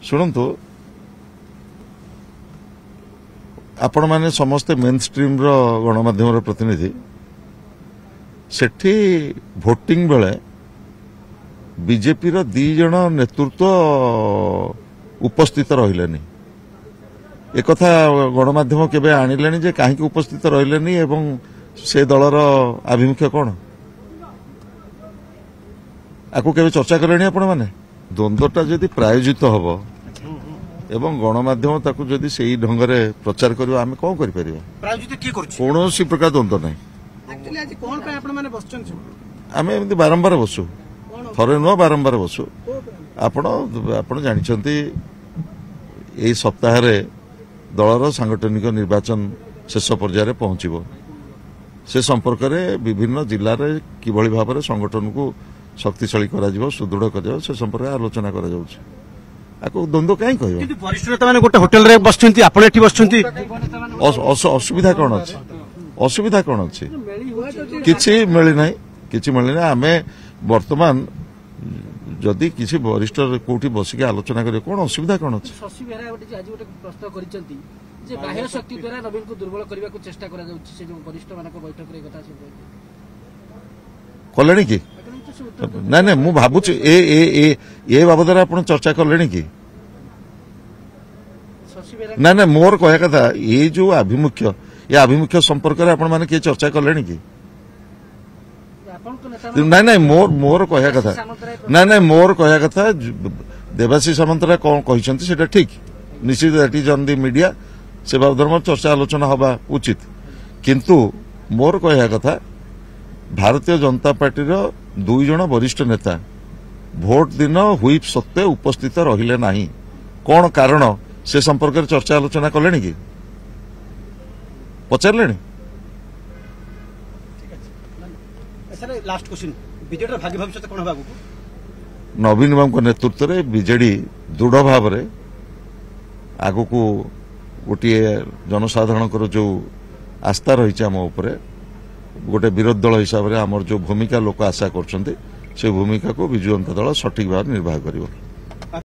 शुणु आपण मैंने समस्ते मेन स्ट्रीम गणमाध्यम प्रतिनिधि सेठी भोटिंग बेले बीजेपी रो 2 जण नेतृत्व उपस्थित रहिलेनी एक कथा गणमाध्यम केबे आनिलेनी जे काहे उपस्थित रहिलेनी एवं से दलर आभिमुख्य कौन आपको केबे चर्चा करेनी आपण माने द्वंद्वटा जदि प्रायोजित हबो एवं गणमाध्यम ताकू जदि सेही ढंगरे प्रचार करियो आमे कोन करि परिबा प्रायोजित की करछि कोनोसी प्रकार द्वंद्व नै एक्चुअली आज कोन पे आपण माने बसछन आमे एमति बारंबार बसु थरे न बारंबार बसु आपण जानिछंती एई सप्ताह रे दलर सांगठनिक निर्वाचन शेष पर्यायर पहुंचबो से संपर्क में विभिन्न जिले में किभली भाव में संगठन को शक्तिशाली करा सुदृढ़ कर से संपर्क में आलोचना करा द्वंद्व कहीं कह वरिष्ठ नेता माने गोटे होटल रे बसछंती आपण एठी बसछंती असुविधा कौन अच्छी असुविधा कौन अच्छी किछि मिली ना किछि मिली ना आमे वर्तमान जदि किसी वरिष्ठ कोठी बसिक आलोचना करे कौन असुविधा कौन अच्छी शशि बेहरा गोटे आज गोटे प्रश्न करिसंती जे बाह्य शक्ति द्वारा नवीन को दुर्बल करने को चेष्टा करा जाउछि से जो वरिष्ठ मानक बैठक रे कथा कलेनी कि ना ना मु भाबुछि ए बाबद आपण चर्चा कलेनी कि ना ना मोर कहया कथा ये जो आभिमुख्य संपर्क रे आपण माने के चर्चा कलेनी कि ना ना मोर कहया कथा ना ना मोर कहया कथा देवाशीष सामंतरा कौन कहिसंती सेटा ठीक निश्चित that is on the media से बाबद चर्चा आलोचना हवा उचित किंतु मोर कहया कथा भारतीय जनता पार्टी 2 जण वरिष्ठ नेता भोट दिन हुईप सत्वे उपस्थित रहिले नाही कौन कारण से संपर्क में चर्चा आलोचना कले कि पचारे लास्ट क्वेश्चन बीजेडी भाग्य भविष्य कौन होगा नवीन बाबू नेतृत्व में बीजेडी दृढ़ भाव में आगु को गोटे जनसाधारण जो आस्था रही आम उपरे गोटे विरोधी दल हिसाब से आमर जो भूमिका लोक आशा कर भूमिका को विजु जनता दल सठिक भाव निर्वाह कर।